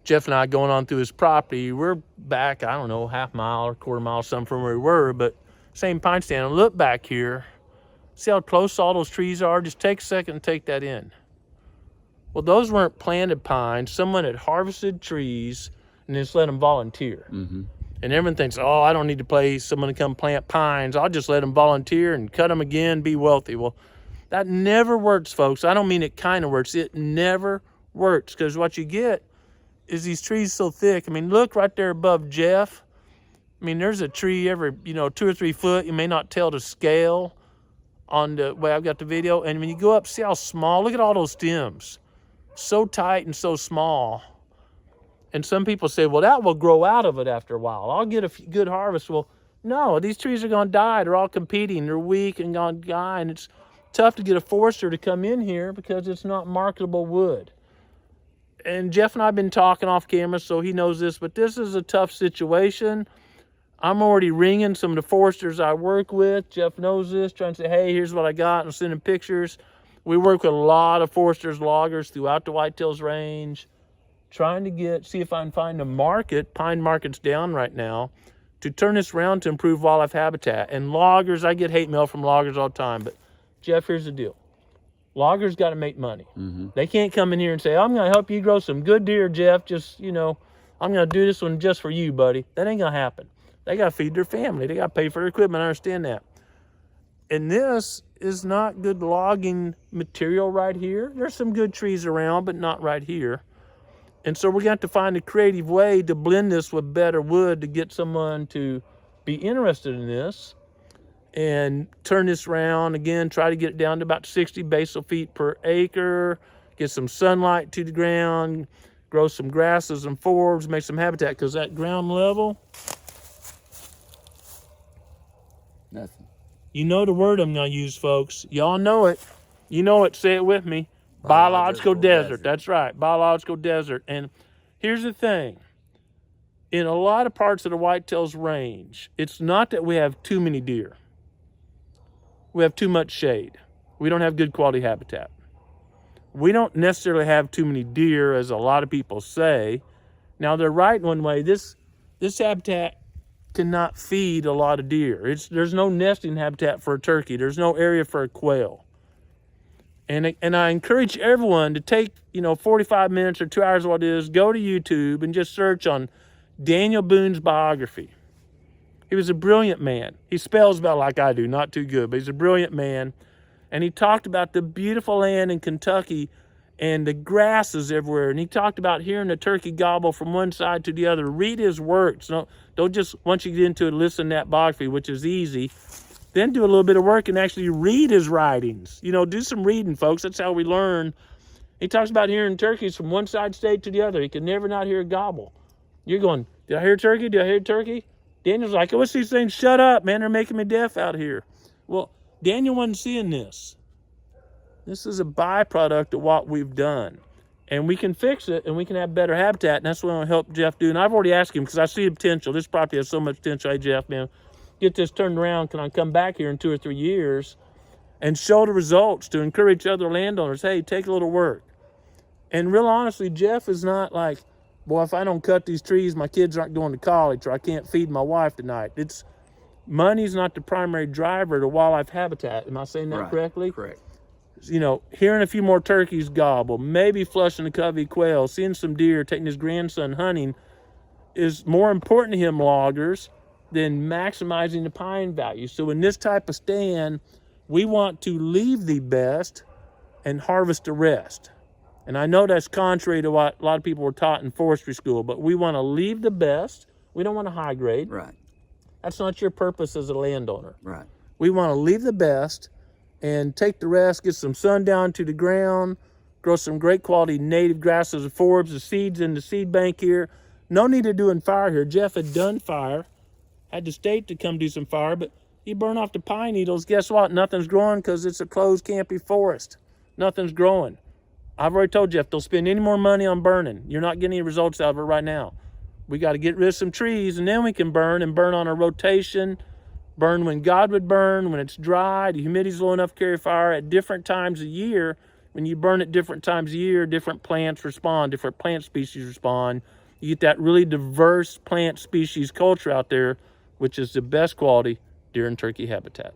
Jeff and I going on through his property. We're back, I don't know, half mile or quarter mile, something from where we were, but same pine stand. Look back here. See how close all those trees are? Just take a second and take that in. Well, those weren't planted pines. Someone had harvested trees and just let them volunteer. Mm-hmm. And everyone thinks, oh, I don't need to pay someone to come plant pines. I'll just let them volunteer and cut them again, be wealthy. Well, that never works, folks. I don't mean it kind of works. It never works, because what you get is these trees so thick. I mean, look right there above Jeff. I mean, there's a tree every, 2 or 3 foot. You may not tell the scale on the way I've got the video. And when you go up, see how small, look at all those stems. So tight and so small. And some people say, well, that will grow out of it after a while. I'll get a good harvest. Well, no, these trees are going to die. They're all competing. They're weak and going to die. And it's tough to get a forester to come in here because it's not marketable wood. And Jeff and I have been talking off camera, so he knows this, but this is a tough situation. I'm already ringing some of the foresters I work with. Jeff knows this, trying to say, hey, here's what I got, and sending pictures. We work with a lot of foresters, loggers throughout the Whitetails range, trying to see if I can find a market. Pine market's down right now, to turn this around to improve wildlife habitat. And loggers, I get hate mail from loggers all the time, but Jeff, here's the deal. Loggers got to make money. Mm-hmm. They can't come in here and say, I'm going to help you grow some good deer, Jeff. Just, I'm going to do this one just for you, buddy. That ain't going to happen. They got to feed their family. They got to pay for their equipment. I understand that. And this is not good logging material right here. There's some good trees around, but not right here. And so we're going to have to find a creative way to blend this with better wood to get someone to be interested in this and turn this around again, try to get it down to about 60 basal feet per acre, get some sunlight to the ground, grow some grasses and forbs, make some habitat, because that ground level, nothing. You know the word I'm going to use, folks. Y'all know it. You know it. Say it with me. Biological desert. That's right. Biological desert. And here's the thing. In a lot of parts of the Whitetails range, it's not that we have too many deer. We have too much shade. We don't have good quality habitat. We don't necessarily have too many deer, as a lot of people say. Now, they're right in one way. This habitat cannot feed a lot of deer. There's no nesting habitat for a turkey. There's no area for a quail. And I encourage everyone to take, 45 minutes or 2 hours, what it is, go to YouTube and just search on Daniel Boone's biography. He was a brilliant man. He spells about like I do, not too good, but he's a brilliant man. And he talked about the beautiful land in Kentucky and the grasses everywhere. And he talked about hearing the turkey gobble from one side to the other. Read his works. Don't just, once you get into it, listen to that biography, which is easy. Then do a little bit of work and actually read his writings. Do some reading, folks. That's how we learn. He talks about hearing turkeys from one side state to the other. He could never not hear a gobble. You're going, did I hear turkey? Did I hear turkey? Daniel's like, what's these things? Shut up, man. They're making me deaf out here. Well, Daniel wasn't seeing this. This is a byproduct of what we've done. And we can fix it, and we can have better habitat, and that's what I'm going to help Jeff do. And I've already asked him, because I see the potential. This property has so much potential. Hey, Jeff, man, get this turned around. Can I come back here in 2 or 3 years and show the results to encourage other landowners? Hey, take a little work. And real honestly, Jeff is not like, boy, if I don't cut these trees, my kids aren't going to college, or I can't feed my wife tonight. Money's not the primary driver to wildlife habitat. Am I saying that correctly? Correct. Hearing a few more turkeys gobble, maybe flushing a covey quail, seeing some deer, taking his grandson hunting is more important to him, loggers, than maximizing the pine value. So in this type of stand, we want to leave the best and harvest the rest. And I know that's contrary to what a lot of people were taught in forestry school, but we want to leave the best. We don't want to high grade. Right. That's not your purpose as a landowner. Right. We want to leave the best and take the rest, get some sun down to the ground, grow some great quality native grasses and forbs, the seeds in the seed bank here. No need of doing fire here. Jeff had done fire, had the state to come do some fire, but he burned off the pine needles. Guess what? Nothing's growing because it's a closed, campy forest. Nothing's growing. I've already told Jeff, don't spend any more money on burning. You're not getting any results out of it right now. We got to get rid of some trees, and then we can burn on a rotation. Burn when God would burn, when it's dry, the humidity's low enough to carry fire at different times of year. When you burn it different times of year, different plants respond, different plant species respond. You get that really diverse plant species culture out there, which is the best quality deer and turkey habitat.